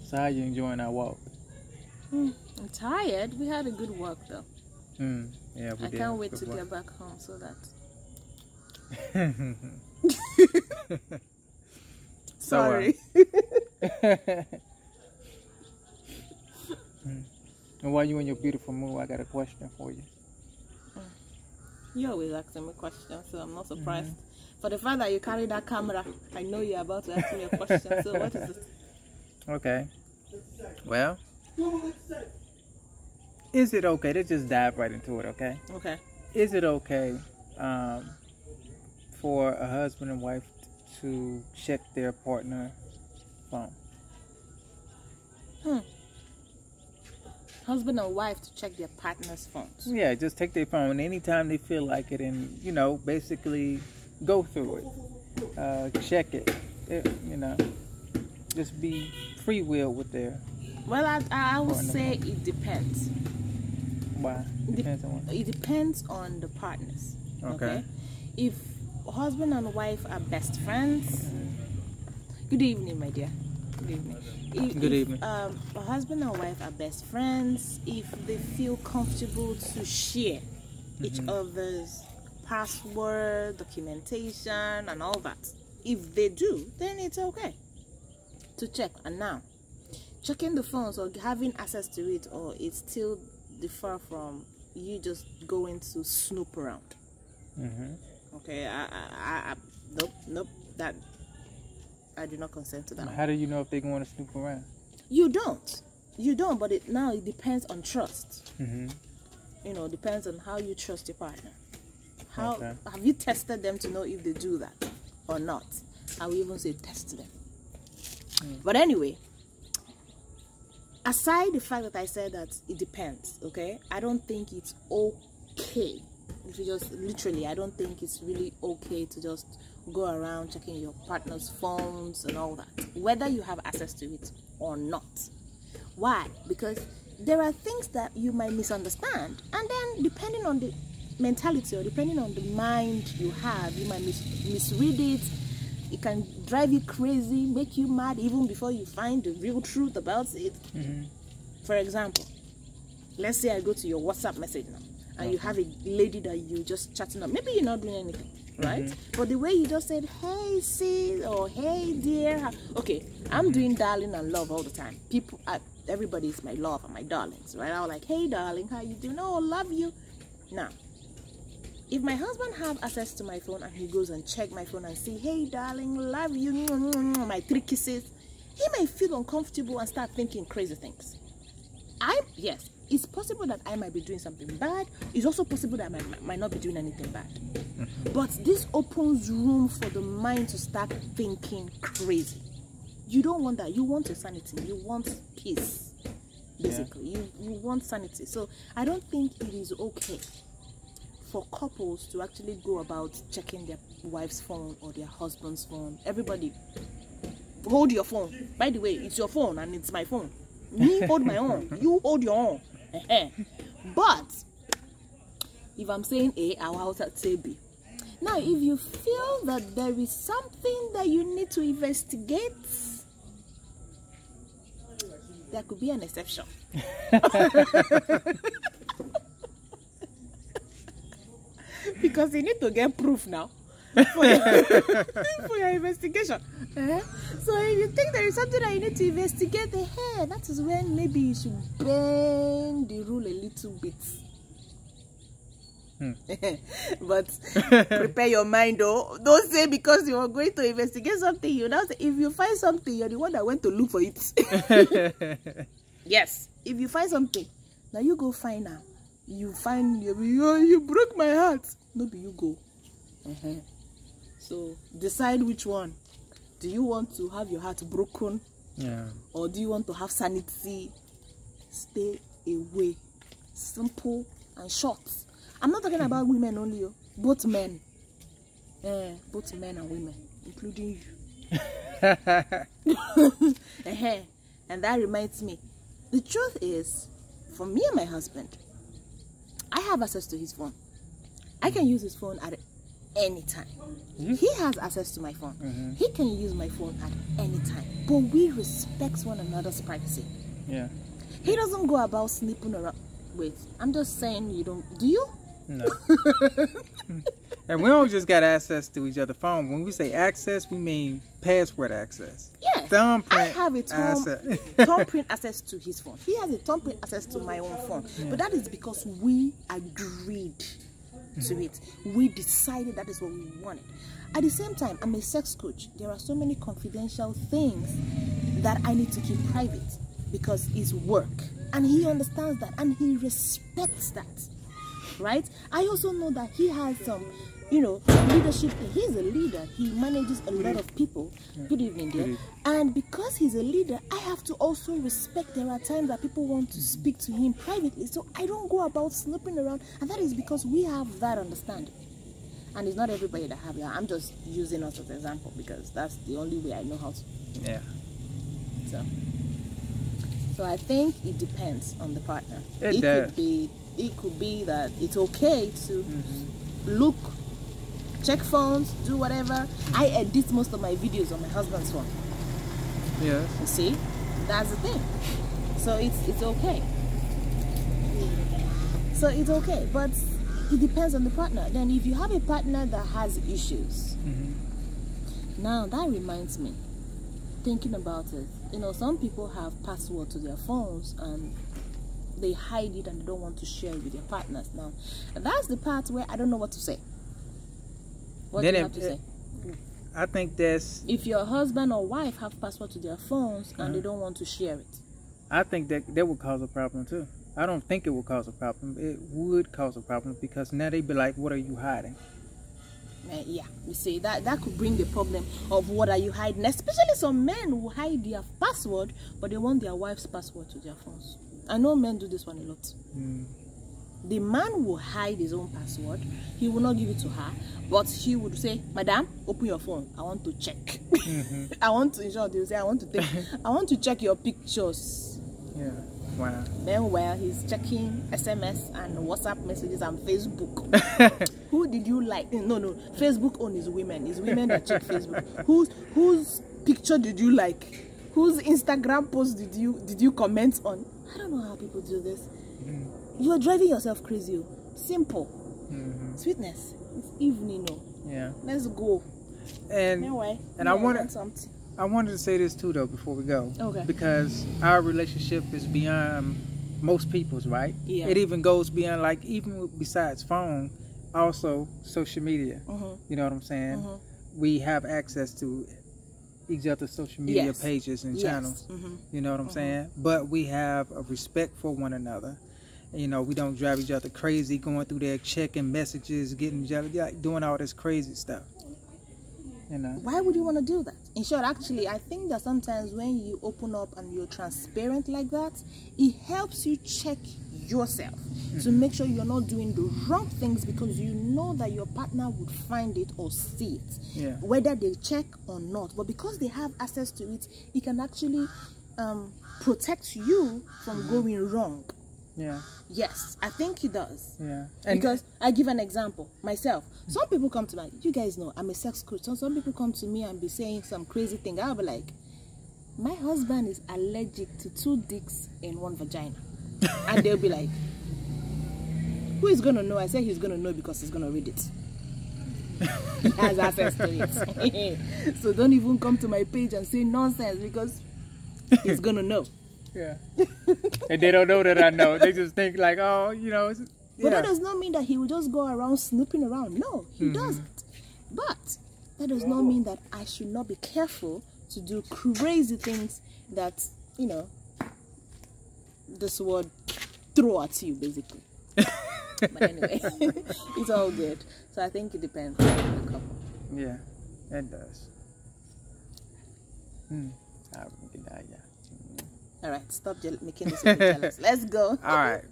So how you enjoying our walk? I'm tired. We had a good walk though. Yeah, we I did. can't wait Good to walk. get back home so that. Sorry. And while you in your beautiful mood, I got a question for you. You're always asking me questions, so I'm not surprised. For the fact that you carry that camera, I know you're about to ask me a question. So what is it? Okay. Well, is it okay? Let's just dive right into it, okay? Okay. Is it okay for a husband and wife to check their partner phone? Husband and wife to check their partner's phones. Yeah, just take their phone anytime they feel like it and, basically go through it. Check it. Just be free will with their Well, I would partner say phone. it depends. Why? Depends on what? It depends on the partners. Okay. If husband and wife are best friends. Good evening, my dear. Good evening. Good evening. A husband and wife are best friends, if they feel comfortable to share each other's password, documentation, and all that, if they do, then it's okay to check. And now, checking the phones or having access to it, or it's still differ from you just going to snoop around. Okay, nope, that I do not consent to that. How do you know if they're going to snoop around? You don't, but it depends on trust. Depends on how you trust your partner. Have you tested them to know if they do that or not? I will even say test them. But anyway, aside the fact that I said that it depends, okay, I don't think it's okay. If you just literally, I don't think it's really okay to just go around checking your partner's phones and all that, whether you have access to it or not. Why? Because there are things that you might misunderstand, and then depending on the mentality or depending on the mind you have, you might misread it. It can drive you crazy, make you mad even before you find the real truth about it. For example, let's say I go to your WhatsApp message now, and you have a lady that you just chatting up. Maybe you're not doing anything, right? But the way you just said, hey sis, or hey dear. Okay, I'm doing darling and love all the time. Everybody is my love and my darlings, right? I'm like, hey darling, how you doing? Oh, love you. Now, if my husband have access to my phone and he goes and check my phone and say, hey darling, love you, my 3 kisses, he may feel uncomfortable and start thinking crazy things. Yes, it's possible that I might be doing something bad. It's also possible that I might not be doing anything bad. But this opens room for the mind to start thinking crazy. You don't want that. You want your sanity. You want peace, basically. You want sanity. So I don't think it is okay for couples to actually go about checking their wife's phone or their husband's phone. Everybody, hold your phone. By the way, it's your phone and it's my phone. Me hold my own. You hold your own. But if I'm saying A, I will also say B. Now, if you feel that there is something that you need to investigate, there could be an exception. Because you need to get proof now for your investigation. So if you think there is something that you need to investigate, that is when maybe you should bend the rule a little bit. But prepare your mind though. Don't say because you are going to investigate something, you know, if you find something, you're the one that went to look for it. Yes, if you find something, now you go find out. You find you broke my heart. No, be you go. So decide which one. Do you want to have your heart broken? Or do you want to have sanity? Stay away. Simple and short. I'm not talking about women only, both men. Both men and women, including you. And that reminds me, the truth is, for me and my husband, I have access to his phone. I can use his phone at anytime. Mm-hmm. He has access to my phone. Mm-hmm. He can use my phone at any time. But we respect one another's privacy. Yeah. He doesn't go about snooping around. Wait, I'm just saying you don't. Do you? No. And we don't just got access to each other's phone. When we say access, we mean password access. Yes. Thumbprint I have a thumbprint access to his phone. He has a thumbprint access to my own phone. Yeah. But that is because we agreed to it. We decided that is what we wanted. At the same time, I'm a sex coach. There are so many confidential things that I need to keep private because it's work. And he understands that and he respects that. Right? I also know that he has some, leadership. He's a leader. He manages a lot of people. Good evening, dear. And because he's a leader, I have to also respect there are times that people want to speak to him privately. So I don't go about snooping around. And that is because we have that understanding. And it's not everybody that have that. I'm just using us as an example because that's the only way I know how to. Yeah. So I think it depends on the partner. It does. It could be that it's okay to look, check phones, do whatever. I edit most of my videos on my husband's phone. Yeah. You see, that's the thing. So it's okay. So it's okay, but it depends on the partner. Then if you have a partner that has issues, now that reminds me, thinking about it, some people have password to their phones and they hide it and they don't want to share it with their partners. Now, that's the part where I don't know what to say. What do you have to say? I think that's... If your husband or wife have password to their phones and they don't want to share it. I think that would cause a problem too. I don't think it would cause a problem. It would cause a problem because now they'd be like, what are you hiding? Yeah, you see, that could bring the problem of what are you hiding. Especially some men who hide their password, but they want their wife's password to their phones. I know men do this one a lot. The man will hide his own password. He will not give it to her, but he would say, "Madam, open your phone. I want to check. I want to." In short, they will say, "I want to check your pictures." Yeah. Wow. Meanwhile, he's checking SMS and WhatsApp messages and Facebook. Who did you like? No. Facebook on his women. It's women that check Facebook. Whose picture did you like? Whose Instagram post did you comment on? I don't know how people do this. You are driving yourself crazy. Simple. Sweetness. It's evening. Yeah. Let's go. And anyway, I wanted to say this too though before we go. Okay. Because our relationship is beyond most people's, right? Yeah. It even goes beyond even besides phone, also social media. You know what I'm saying? We have access to each other's social media pages and channels. You know what I'm saying? But we have a respect for one another. We don't drive each other crazy going through there checking messages, getting each other, doing all this crazy stuff. Why would you want to do that? In short, actually, I think that sometimes when you open up and you're transparent like that, it helps you check yourself to make sure you're not doing the wrong things because you know that your partner would find it or see it, whether they check or not. But because they have access to it, it can actually protect you from going wrong. Yeah. Yes, I think it does. Yeah. Because I give an example myself. Some people come to me, you guys know I'm a sex coach. So some people come to me and be saying some crazy thing. I'll be like, my husband is allergic to 2 dicks in 1 vagina. And they'll be like, who is going to know? I said he's going to know because he's going to read it. He has access to it. So don't even come to my page and say nonsense because he's going to know. Yeah. And they don't know that I know. They just think like, oh, But that does not mean that he will just go around snooping around. No, he doesn't. But that does not mean that I should not be careful to do crazy things that, this word throw at you, basically. But anyway, it's all good. So I think it depends on the couple. Yeah, it does. All right, stop making this jealous. Let's go. All right.